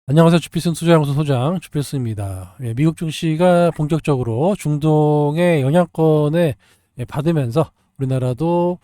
안녕하세요. 주필승 투자연구소 소장 주필승입니다. 미국 증시가 본격적으로 중동의 영향권에 받으면서 우리나라도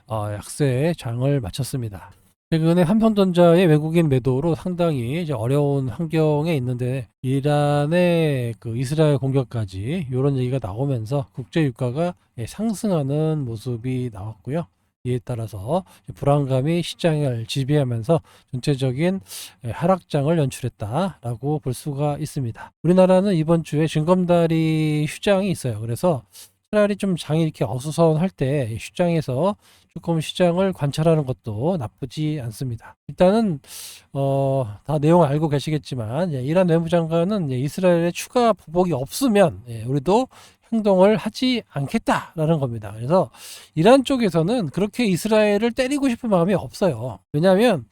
약세의 장을 마쳤습니다. 최근에 삼성전자의 외국인 매도로 상당히 이제 어려운 환경에 있는데 이란의 그 이스라엘 공격까지 이런 얘기가 나오면서 국제 유가가 상승하는 모습이 나왔고요. 이에 따라서 불안감이 시장을 지배하면서 전체적인 하락장을 연출했다라고 볼 수가 있습니다. 우리나라는 이번 주에 징검다리 휴장이 있어요. 그래서 차라리 좀 장이 이렇게 어수선할 때 휴장에서 조금 시장을 관찰하는 것도 나쁘지 않습니다. 일단은 다 내용 알고 계시겠지만 이란 외무장관은 이스라엘의 추가 보복이 없으면 우리도 행동을 하지 않겠다라는 겁니다. 그래서 이란 쪽에서는 그렇게 이스라엘을 때리고 싶은 마음이 없어요. 왜냐하면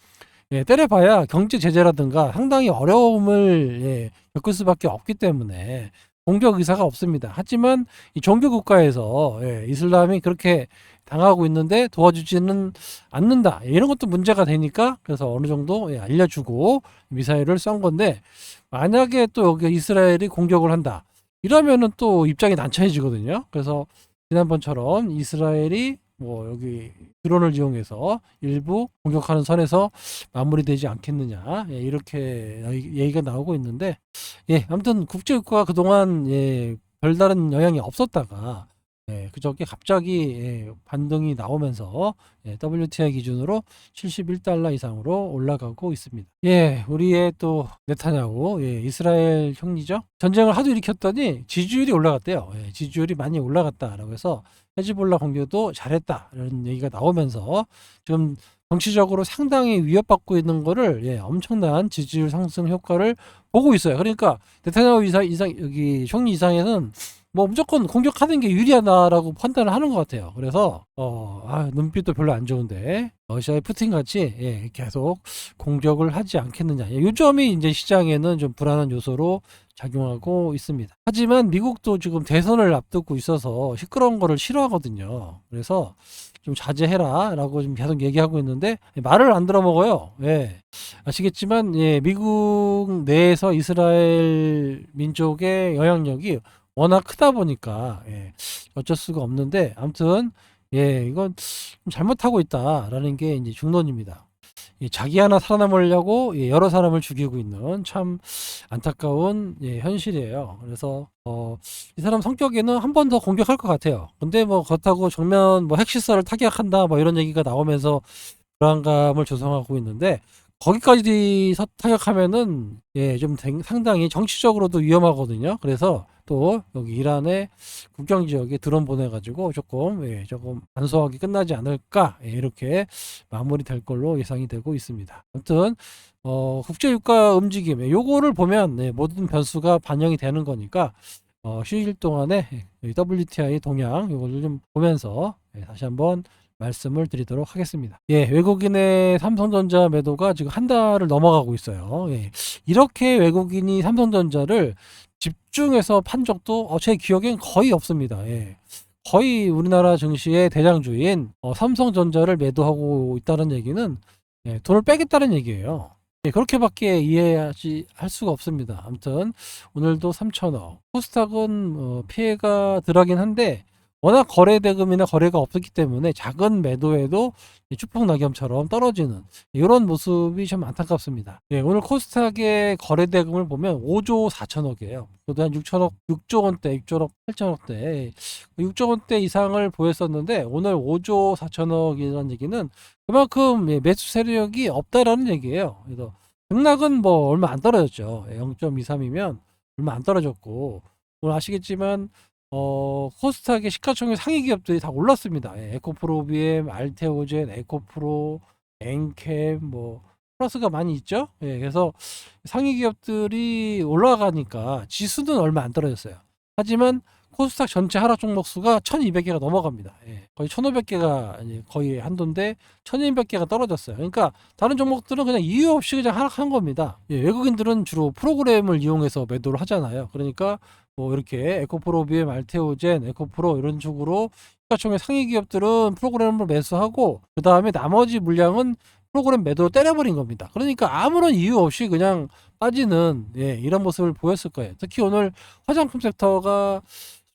때려봐야 경제 제재라든가 상당히 어려움을 겪을 수밖에 없기 때문에 공격 의사가 없습니다. 하지만 이 종교 국가에서 이슬람이 그렇게 당하고 있는데 도와주지는 않는다. 이런 것도 문제가 되니까 그래서 어느 정도 알려주고 미사일을 쏜 건데 만약에 또 여기 이스라엘이 공격을 한다. 이러면은 또 입장이 난처해지거든요. 그래서 지난번처럼 이스라엘이 뭐 여기 드론을 이용해서 일부 공격하는 선에서 마무리되지 않겠느냐 이렇게 얘기가 나오고 있는데 아무튼 국제유가가 그동안 별다른 영향이 없었다가 그저께 갑자기 반등이 나오면서 WTI 기준으로 71달러 이상으로 올라가고 있습니다. 우리의 또 네타냐후 이스라엘 총리죠. 전쟁을 하도 일으켰더니 지지율이 올라갔대요. 지지율이 많이 올라갔다라고 해서 헤즈볼라 공격도 잘했다 이런 얘기가 나오면서 지금 정치적으로 상당히 위협받고 있는 거를 엄청난 지지율 상승 효과를 보고 있어요. 그러니까 네타냐후 이상 여기 총리 이상에는 뭐 무조건 공격하는 게 유리하다라고 판단을 하는 것 같아요. 그래서 눈빛도 별로 안 좋은데 러시아의 푸틴 같이 계속 공격을 하지 않겠느냐. 이 점이 이제 시장에는 좀 불안한 요소로 작용하고 있습니다. 하지만 미국도 지금 대선을 앞두고 있어서 시끄러운 거를 싫어하거든요. 그래서 좀 자제해라라고 좀 계속 얘기하고 있는데 말을 안 들어먹어요. 아시겠지만 미국 내에서 이스라엘 민족의 영향력이 워낙 크다 보니까 어쩔 수가 없는데 아무튼 이건 좀 잘못하고 있다라는 게 이제 중론입니다. 자기 하나 살아남으려고 여러 사람을 죽이고 있는 참 안타까운 현실이에요. 그래서 이 사람 성격에는 한 번 더 공격할 것 같아요. 근데 뭐 그렇다고 정면 뭐 핵시설을 타격한다 뭐 이런 얘기가 나오면서 불안감을 조성하고 있는데 거기까지 타격하면은 좀 상당히 정치적으로도 위험하거든요. 그래서 또 여기 이란의 국경 지역에 드론 보내가지고 조금 간소하게 끝나지 않을까 이렇게 마무리될 걸로 예상이 되고 있습니다. 아무튼 국제 유가 움직임 요거를 보면 모든 변수가 반영이 되는 거니까 휴일 동안에 WTI 동향 요거를 좀 보면서 다시 한번 말씀을 드리도록 하겠습니다. 외국인의 삼성전자 매도가 지금 한 달을 넘어가고 있어요. 이렇게 외국인이 삼성전자를 집중해서 판 적도 제 기억엔 거의 없습니다. 거의 우리나라 증시의 대장주인 삼성전자를 매도하고 있다는 얘기는 돈을 빼겠다는 얘기예요. 그렇게밖에 이해하지 할 수가 없습니다. 아무튼 오늘도 3천억. 코스닥은 피해가 덜하긴 한데 워낙 거래 대금이나 거래가 없었기 때문에 작은 매도에도 추풍낙엽처럼 떨어지는 이런 모습이 좀 안타깝습니다. 오늘 코스닥의 거래 대금을 보면 5조 4천억이에요. 그래도 한 6조 원대, 6조 8천억대, 6조 원대 이상을 보였었는데 오늘 5조 4천억이라는 얘기는 그만큼 매수 세력이 없다라는 얘기예요. 그래서 등락은 뭐 얼마 안 떨어졌죠. 0.23이면 얼마 안 떨어졌고 오늘 아시겠지만 코스닥의 시가총액 상위 기업들이 다 올랐습니다. 에코프로비엠, 알테오젠, 에코프로, 엔캠, 뭐 플러스가 많이 있죠. 그래서 상위 기업들이 올라가니까 지수는 얼마 안 떨어졌어요. 하지만 코스닥 전체 하락 종목 수가 1200개가 넘어갑니다. 거의 1500개가 거의 한도인데 1200개가 떨어졌어요. 그러니까 다른 종목들은 그냥 이유 없이 그냥 하락한 겁니다. 외국인들은 주로 프로그램을 이용해서 매도를 하잖아요. 그러니까 뭐 이렇게 에코프로, BM, 알테오젠, 에코프로 이런 식으로 시가총액 상위 기업들은 프로그램을 매수하고 그 다음에 나머지 물량은 프로그램 매도로 때려버린 겁니다. 그러니까 아무런 이유 없이 그냥 빠지는 이런 모습을 보였을 거예요. 특히 오늘 화장품 섹터가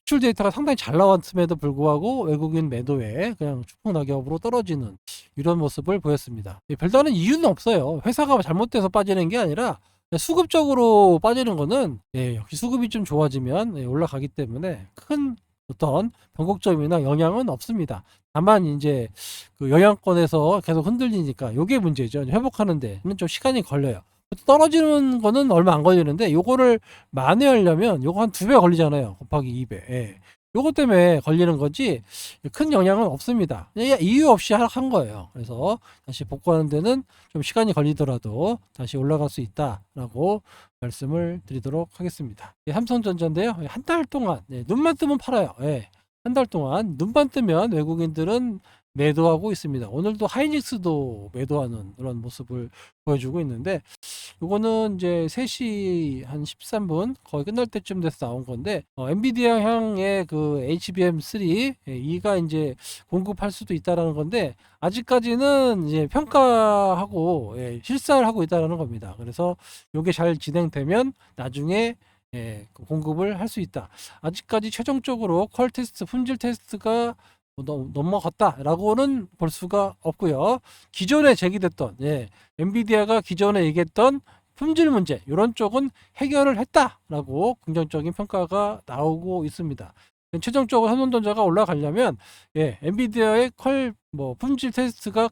수출 데이터가 상당히 잘 나왔음에도 불구하고 외국인 매도에 그냥 추풍낙엽으로 떨어지는 이런 모습을 보였습니다. 별다른 이유는 없어요. 회사가 잘못돼서 빠지는 게 아니라 수급적으로 빠지는 거는 역시 수급이 좀 좋아지면 올라가기 때문에 큰 어떤 변곡점이나 영향은 없습니다. 다만 이제 그 영향권에서 계속 흔들리니까 요게 문제죠. 회복하는 데는 좀 시간이 걸려요. 떨어지는 거는 얼마 안 걸리는데 요거를 만회하려면 요거 한 2배 걸리잖아요. 곱하기 2배. 요거 때문에 걸리는 거지 큰 영향은 없습니다. 그냥 이유 없이 한 거예요. 그래서 다시 복구하는 데는 좀 시간이 걸리더라도 다시 올라갈 수 있다라고 말씀을 드리도록 하겠습니다. 삼성전자인데요. 한 달 동안 눈만 뜨면 팔아요. 한 달 동안 눈만 뜨면 외국인들은 매도하고 있습니다. 오늘도 하이닉스도 매도하는 그런 모습을 보여주고 있는데 요거는 이제 3시 한 13분 거의 끝날 때쯤 돼서 나온 건데 엔비디아 향의 그 HBM3 이가 이제 공급할 수도 있다라는 건데 아직까지는 이제 평가하고 실사를 하고 있다라는 겁니다. 그래서 요게 잘 진행되면 나중에 공급을 할 수 있다. 아직까지 최종적으로 퀄 테스트, 품질 테스트가 넘어갔다라고는 볼 수가 없고요. 기존에 제기됐던 엔비디아가 기존에 얘기했던 품질 문제 이런 쪽은 해결을 했다라고 긍정적인 평가가 나오고 있습니다. 최종적으로 삼성전자가 올라가려면 엔비디아의 품질 테스트가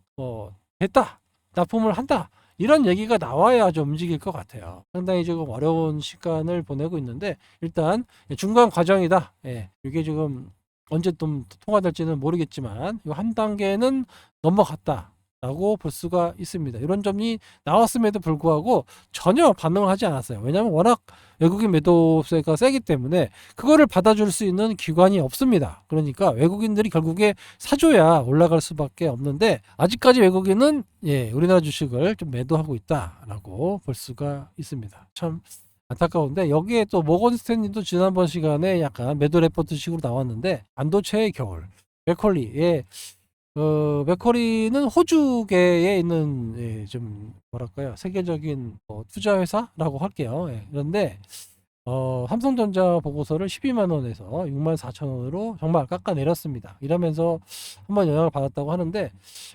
됐다, 납품을 한다. 이런 얘기가 나와야 좀 움직일 것 같아요. 상당히 지금 어려운 시간을 보내고 있는데 일단 중간 과정이다. 이게 지금 언제 좀 통과될지는 모르겠지만 이 한 단계는 넘어갔다라고 볼 수가 있습니다. 이런 점이 나왔음에도 불구하고 전혀 반응을 하지 않았어요. 왜냐하면 워낙 외국인 매도세가 세기 때문에 그거를 받아줄 수 있는 기관이 없습니다. 그러니까 외국인들이 결국에 사줘야 올라갈 수밖에 없는데 아직까지 외국인은 우리나라 주식을 좀 매도하고 있다라고 볼 수가 있습니다. 참 안타까운데 여기에 또 모건 스탠리도 지난번 시간에 약간 매도 레포트 식으로 나왔는데 반도체의 겨울 맥컬리 맥컬리는 호주계에 있는 좀 뭐랄까요 세계적인 투자 회사라고 할게요. 그런데 삼성전자 보고서를 12만 원에서 6만 4천 원으로 정말 깎아내렸습니다. 이러면서 한번 영향을 받았다고 하는데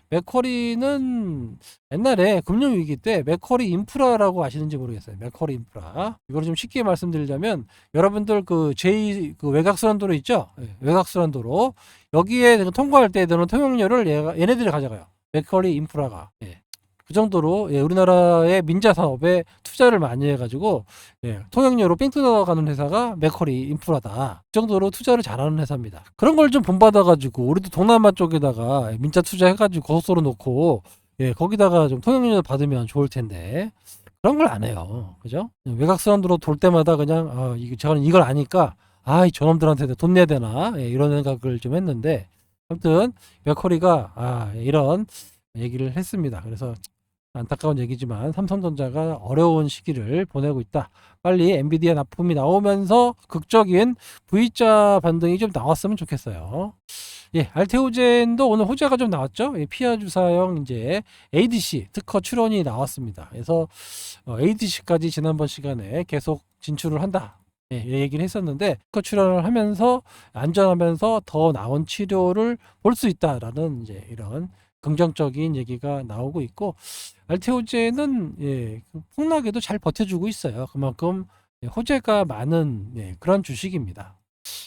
맥쿼리는 옛날에 금융위기 때 맥쿼리 인프라라고 아시는지 모르겠어요. 맥쿼리 인프라. 이걸 좀 쉽게 말씀드리자면 여러분들 그 제2 그 외곽순환도로 있죠? 외곽순환도로 여기에 통과할 때 되는 통행료를 얘네들이 가져가요. 맥쿼리 인프라가. 그 정도로 우리나라의 민자 사업에 투자를 많이 해가지고 통행료로 삥 뜯어가는 회사가 맥쿼리 인프라다. 그 정도로 투자를 잘하는 회사입니다. 그런 걸 좀 본받아가지고 우리도 동남아 쪽에다가 민자 투자해가지고 고속도로 놓고 거기다가 좀 통행료 받으면 좋을 텐데 그런 걸 안 해요. 그죠? 외곽순환도로 돌 때마다 그냥 저는 이걸 아니까 저놈들한테 돈 내야 되나 이런 생각을 좀 했는데 아무튼 맥쿼리가 이런 얘기를 했습니다. 그래서 안타까운 얘기지만 삼성전자가 어려운 시기를 보내고 있다. 빨리 엔비디아 납품이 나오면서 극적인 V자 반등이 좀 나왔으면 좋겠어요. 알테오젠도 오늘 호재가 좀 나왔죠. 피아 주사형 이제 ADC 특허 출원이 나왔습니다. 그래서 ADC까지 지난번 시간에 계속 진출을 한다. 얘기를 했었는데 특허 출원을 하면서 안전하면서 더 나은 치료를 볼 수 있다라는 이제 이런 긍정적인 얘기가 나오고 있고 알테오제는 폭락에도 잘 버텨주고 있어요. 그만큼 호재가 많은 그런 주식입니다.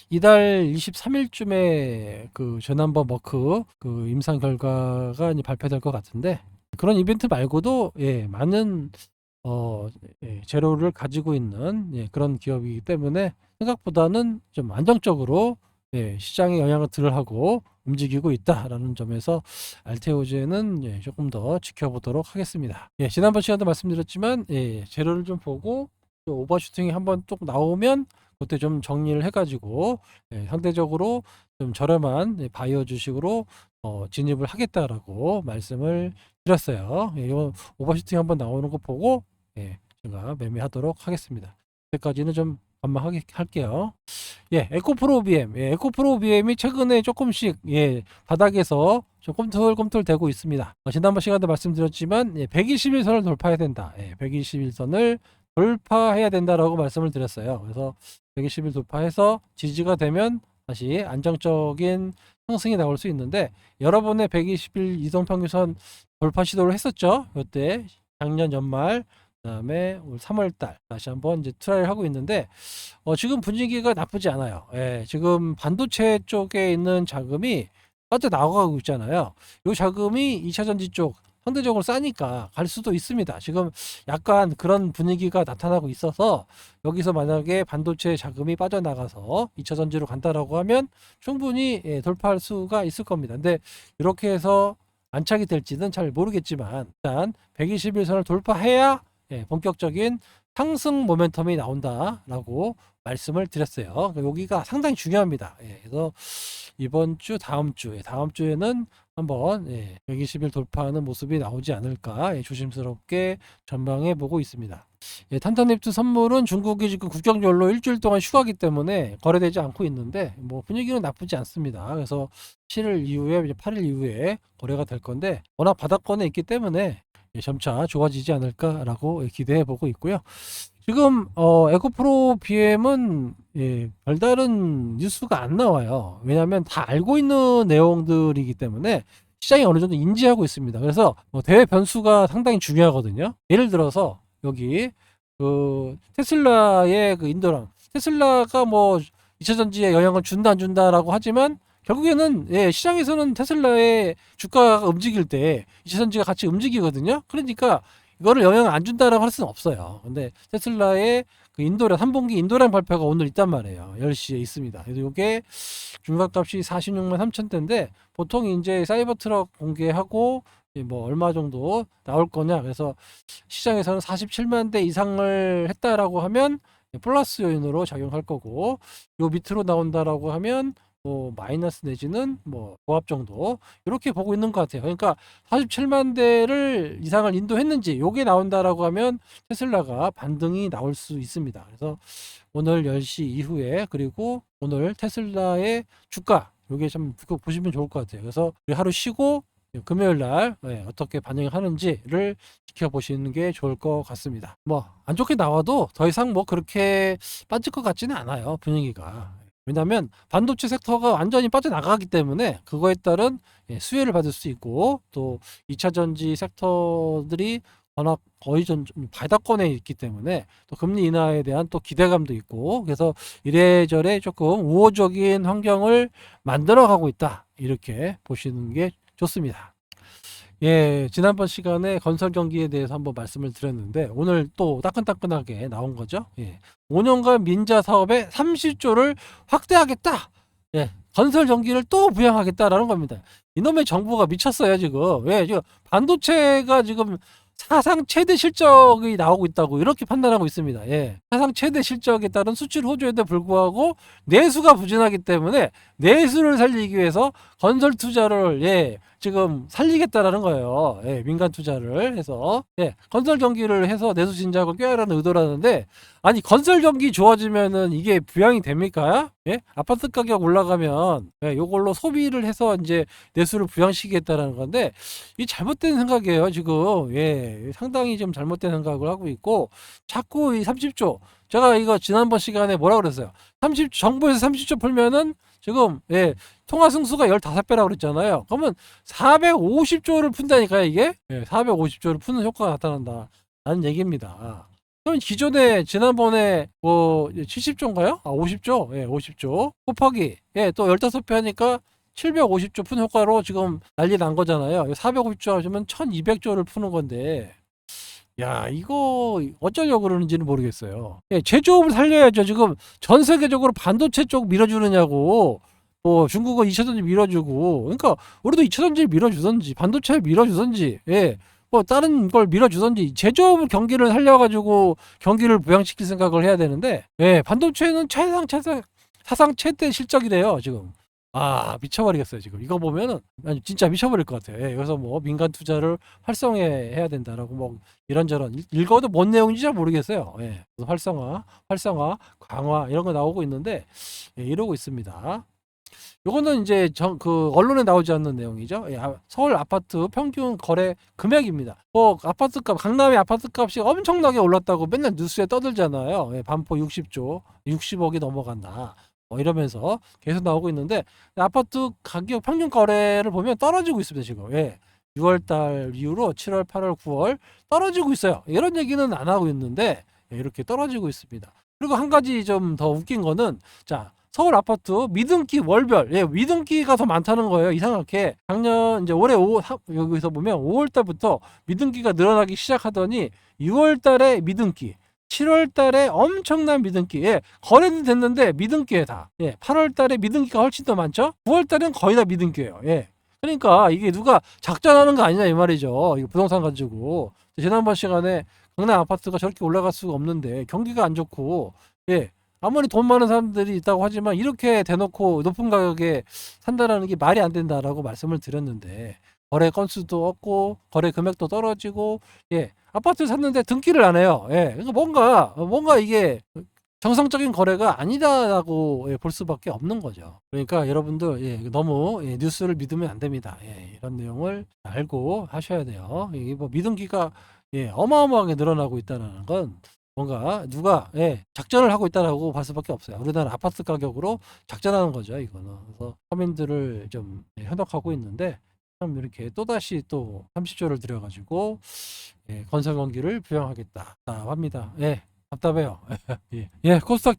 이달 23일쯤에 그 전환버 머크 그 임상 결과가 이제 발표될 것 같은데 그런 이벤트 말고도 많은 재료를 가지고 있는 그런 기업이기 때문에 생각보다는 좀 안정적으로 시장에 영향을 덜 하고 움직이고 있다라는 점에서 알테오제는 조금 더 지켜보도록 하겠습니다. 지난번 시간도 말씀드렸지만 재료를 좀 보고 또 오버슈팅이 한번 또 나오면 그때 좀 정리를 해가지고 상대적으로 좀 저렴한 바이오 주식으로 진입을 하겠다라고 말씀을 드렸어요. 이거 오버슈팅 한번 나오는 거 보고 제가 매매하도록 하겠습니다. 그때까지는 좀 관망하게 할게요. 에코프로 BM, 에코프로 BM이 최근에 조금씩 바닥에서 좀 꿈틀꿈틀 되고 있습니다. 지난번 시간에 말씀드렸지만 121선을 돌파해야 된다. 121선을 돌파해야 된다라고 말씀을 드렸어요. 그래서 120일 돌파해서 지지가 되면 다시 안정적인 상승이 나올 수 있는데, 여러분의 120일 이동평균선 돌파 시도를 했었죠. 이때 작년 연말, 그다음에 올 3월달 다시 한번 이제 트라이를 하고 있는데, 지금 분위기가 나쁘지 않아요. 지금 반도체 쪽에 있는 자금이 빠져나가고 있잖아요. 이 자금이 2차전지 쪽 상대적으로 싸니까 갈 수도 있습니다. 지금 약간 그런 분위기가 나타나고 있어서, 여기서 만약에 반도체 자금이 빠져나가서 2차전지로 간다라고 하면 충분히 돌파할 수가 있을 겁니다. 근데 이렇게 해서 안착이 될지는 잘 모르겠지만, 일단 121선을 돌파해야 본격적인 상승 모멘텀이 나온다라고 말씀을 드렸어요. 그러니까 여기가 상당히 중요합니다. 그래서 이번 주, 다음 주에는 한번 120일 돌파하는 모습이 나오지 않을까 조심스럽게 전망해 보고 있습니다. 탄탄닙트 선물은 중국이 지금 국경절로 일주일 동안 휴가기 때문에 거래되지 않고 있는데, 뭐 분위기는 나쁘지 않습니다. 그래서 7일 이후에, 이제 8일 이후에 거래가 될 건데, 워낙 바닥권에 있기 때문에 점차 좋아지지 않을까라고 기대해 보고 있고요. 지금 에코프로 BM은 별다른 뉴스가 안 나와요. 왜냐하면 다 알고 있는 내용들이기 때문에 시장이 어느 정도 인지하고 있습니다. 그래서 대외 변수가 상당히 중요하거든요. 예를 들어서 여기 그 테슬라의 그 인도랑, 테슬라가 뭐 2차전지에 영향을 준다 안 준다라고 하지만, 결국에는 시장에서는 테슬라의 주가가 움직일 때 2차전지가 같이 움직이거든요. 그러니까 이거를 영향을 안 준다라고 할 수는 없어요. 근데 테슬라의 그 인도량, 3분기 인도량 발표가 오늘 있단 말이에요. 10시에 있습니다. 그래서 이게 중간값이 46만 3천대인데, 보통 이제 사이버 트럭 공개하고 뭐 얼마 정도 나올 거냐, 그래서 시장에서는 47만 대 이상을 했다라고 하면 플러스 요인으로 작용할 거고, 요 밑으로 나온다라고 하면 뭐 마이너스 내지는 뭐 보합 정도, 이렇게 보고 있는 것 같아요. 그러니까 47만 대를 이상을 인도했는지 요게 나온다라고 하면 테슬라가 반등이 나올 수 있습니다. 그래서 오늘 10시 이후에, 그리고 오늘 테슬라의 주가 요게 좀 보시면 좋을 것 같아요. 그래서 하루 쉬고 금요일 날 어떻게 반영을 하는지를 지켜보시는 게 좋을 것 같습니다. 뭐 안 좋게 나와도 더 이상 뭐 그렇게 빠질 것 같지는 않아요, 분위기가. 왜냐하면 반도체 섹터가 완전히 빠져나가기 때문에 그거에 따른 수혜를 받을 수 있고, 또 2차전지 섹터들이 워낙 거의 바닥권에 있기 때문에 또 금리 인하에 대한 또 기대감도 있고, 그래서 이래저래 조금 우호적인 환경을 만들어가고 있다, 이렇게 보시는 게 좋습니다. 지난번 시간에 건설 경기에 대해서 한번 말씀을 드렸는데, 오늘 또 따끈따끈하게 나온 거죠. 5년간 민자 사업에 30조를 확대하겠다. 건설 경기를 또 부양하겠다라는 겁니다. 이놈의 정부가 미쳤어요, 지금. 지금 반도체가 지금 사상 최대 실적이 나오고 있다고 이렇게 판단하고 있습니다. 사상 최대 실적에 따른 수출 호조에도 불구하고 내수가 부진하기 때문에 내수를 살리기 위해서 건설 투자를 지금 살리겠다라는 거예요. 민간 투자를 해서 건설 경기를 해서 내수 진작을 꾀하라는 의도라는데, 아니 건설 경기 좋아지면은 이게 부양이 됩니까? 아파트 가격 올라가면 요걸로 소비를 해서 이제 내수를 부양시키겠다라는 건데, 이 잘못된 생각이에요, 지금. 상당히 좀 잘못된 생각을 하고 있고, 자꾸 이 30조, 제가 이거 지난번 시간에 뭐라 그랬어요? 정부에서 30조 풀면은 지금 통화 승수가 15배라고 그랬잖아요. 그러면 450조를 푼다니까요, 이게. 450조를 푸는 효과가 나타난다 라는 얘기입니다. 그럼 기존에 지난번에 뭐 70조인가요? 50조? 50조 곱하기 또 15배 하니까 750조 푸는 효과로 지금 난리 난 거잖아요. 450조 하시면 1200조를 푸는 건데, 이거 어쩌려고 그러는지는 모르겠어요. 제조업을 살려야죠. 지금 전 세계적으로 반도체 쪽 밀어주느냐고. 뭐 중국은 2차전지 밀어주고, 그러니까 우리도 2차전지 밀어주든지 반도체 밀어주든지 뭐 다른 걸 밀어주든지 제조업 경기를 살려가지고 경기를 부양시킬 생각을 해야 되는데, 반도체는 사상 최대 실적이래요, 지금. 미쳐버리겠어요, 지금. 이거 보면은, 아니, 진짜 미쳐버릴 것 같아요. 예, 여기서 뭐, 민간 투자를 활성화해야 된다라고 뭐, 이런저런, 읽어도 뭔 내용인지 잘 모르겠어요. 예, 활성화, 강화, 이런 거 나오고 있는데, 예, 이러고 있습니다. 요거는 이제 언론에 나오지 않는 내용이죠. 예, 서울 아파트 평균 거래 금액입니다. 뭐, 아파트값, 강남의 아파트값이 엄청나게 올랐다고 맨날 뉴스에 떠들잖아요. 예, 반포 60조, 60억이 넘어간다. 이러면서 계속 나오고 있는데, 아파트 가격 평균 거래를 보면 떨어지고 있습니다, 지금. 예. 6월달 이후로 7월, 8월, 9월 떨어지고 있어요. 이런 얘기는 안 하고 있는데, 예, 이렇게 떨어지고 있습니다. 그리고 한 가지 좀 더 웃긴 거는, 자, 서울 아파트 미등기 월별, 예, 미등기가 더 많다는 거예요. 이상하게 작년 이제 올해 여기서 보면 5월 달부터 미등기가 늘어나기 시작하더니 6월 달에 미등기, 7월 달에 엄청난 미등기, 예, 거래는 됐는데 미등기에 다, 예, 8월 달에 미등기가 훨씬 더 많죠. 9월 달엔 거의 다 미등기예요. 예. 그러니까 이게 누가 작전하는 거 아니냐 이 말이죠. 이거 부동산 가지고 지난번 시간에 강남 아파트가 저렇게 올라갈 수가 없는데 경기가 안 좋고, 예, 아무리 돈 많은 사람들이 있다고 하지만 이렇게 대놓고 높은 가격에 산다라는 게 말이 안 된다라고 말씀을 드렸는데, 거래 건수도 없고 거래 금액도 떨어지고, 예, 아파트를 샀는데 등기를 안 해요. 예, 그러니까 뭔가 이게 정상적인 거래가 아니다라고, 예, 볼 수밖에 없는 거죠. 그러니까 여러분들, 예, 너무, 예, 뉴스를 믿으면 안 됩니다. 예, 이런 내용을 알고 하셔야 돼요. 이게 뭐 미등기가, 예, 어마어마하게 늘어나고 있다는 건 뭔가 누가, 예, 작전을 하고 있다라고 볼 수밖에 없어요. 우리나라 아파트 가격으로 작전하는 거죠, 이거는. 그래서 서민들을 좀, 예, 현혹하고 있는데, 참 이렇게 또다시 또 30조를 들여가지고, 예, 건설 경기를 부양하겠다 합니다. 예, 답답해요. 예, 예, 코스닥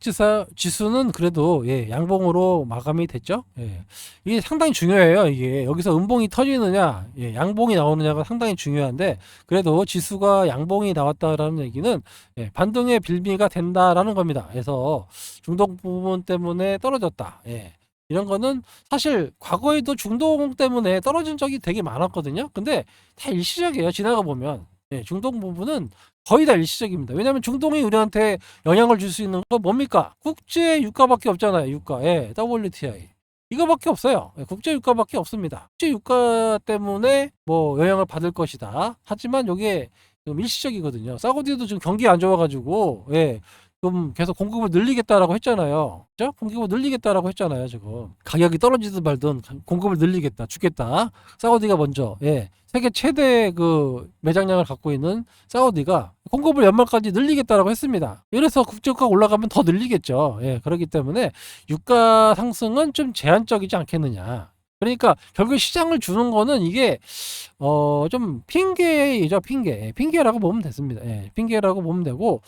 지수는 그래도, 예, 양봉으로 마감이 됐죠. 예, 이게 상당히 중요해요. 이게 여기서 음봉이 터지느냐, 예, 양봉이 나오느냐가 상당히 중요한데, 그래도 지수가 양봉이 나왔다라는 얘기는, 예, 반등의 빌미가 된다라는 겁니다. 그래서 중동 부분 때문에 떨어졌다. 예. 이런 거는 사실 과거에도 중동 때문에 떨어진 적이 되게 많았거든요. 근데 다 일시적이에요. 지나가 보면. 예, 중동 부분은 거의 다 일시적입니다. 왜냐하면 중동이 우리한테 영향을 줄 수 있는 건 뭡니까? 국제 유가밖에 없잖아요. 유가. 예, WTI. 이거밖에 없어요. 예, 국제 유가밖에 없습니다. 국제 유가 때문에 뭐 영향을 받을 것이다. 하지만 이게 좀 일시적이거든요. 사우디도 지금 경기 안 좋아가지고, 예, 좀 계속 공급을 늘리겠다라고 했잖아요. 그죠? 공급을 늘리겠다라고 했잖아요. 지금 가격이 떨어지든 말든 공급을 늘리겠다, 주겠다. 사우디가 먼저, 예, 세계 최대 그 매장량을 갖고 있는 사우디가 공급을 연말까지 늘리겠다라고 했습니다. 이래서 국제유가가 올라가면 더 늘리겠죠. 예, 그렇기 때문에 유가 상승은 좀 제한적이지 않겠느냐. 그러니까 결국 시장을 주는 거는 이게 좀 핑계이죠. 핑계라고 보면 됐습니다. 예, 핑계라고 보면 되고,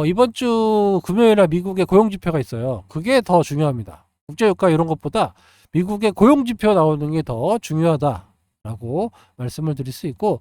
이번 주 금요일에 미국의 고용지표가 있어요. 그게 더 중요합니다. 국제유가 이런 것보다 미국의 고용지표 나오는 게 더 중요하다라고 말씀을 드릴 수 있고,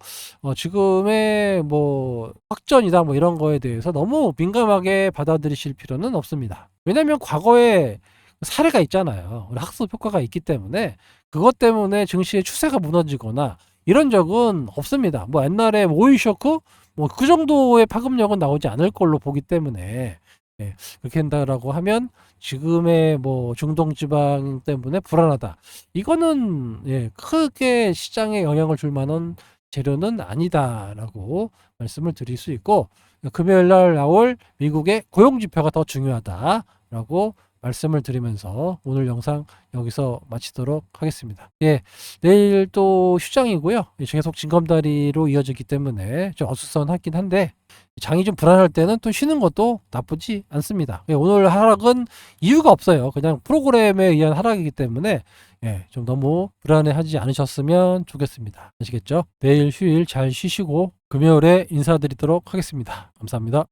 지금의 뭐 확전이다 뭐 이런 거에 대해서 너무 민감하게 받아들이실 필요는 없습니다. 왜냐하면 과거에 사례가 있잖아요. 우리 학습 효과가 있기 때문에 그것 때문에 증시의 추세가 무너지거나 이런 적은 없습니다. 뭐 옛날에 오일 쇼크 뭐 그 정도의 파급력은 나오지 않을 걸로 보기 때문에, 예, 그렇게 한다라고 하면 지금의 뭐 중동 지방 때문에 불안하다. 이거는, 예, 크게 시장에 영향을 줄 만한 재료는 아니다라고 말씀을 드릴 수 있고, 금요일 날 나올 미국의 고용 지표가 더 중요하다라고 말씀을 드리면서 오늘 영상 여기서 마치도록 하겠습니다. 예, 내일 또 휴장이고요. 계속 징검다리로 이어지기 때문에 좀 어수선하긴 한데, 장이 좀 불안할 때는 또 쉬는 것도 나쁘지 않습니다. 예, 오늘 하락은 이유가 없어요. 그냥 프로그램에 의한 하락이기 때문에, 예, 좀 너무 불안해하지 않으셨으면 좋겠습니다. 아시겠죠? 내일 휴일 잘 쉬시고 금요일에 인사드리도록 하겠습니다. 감사합니다.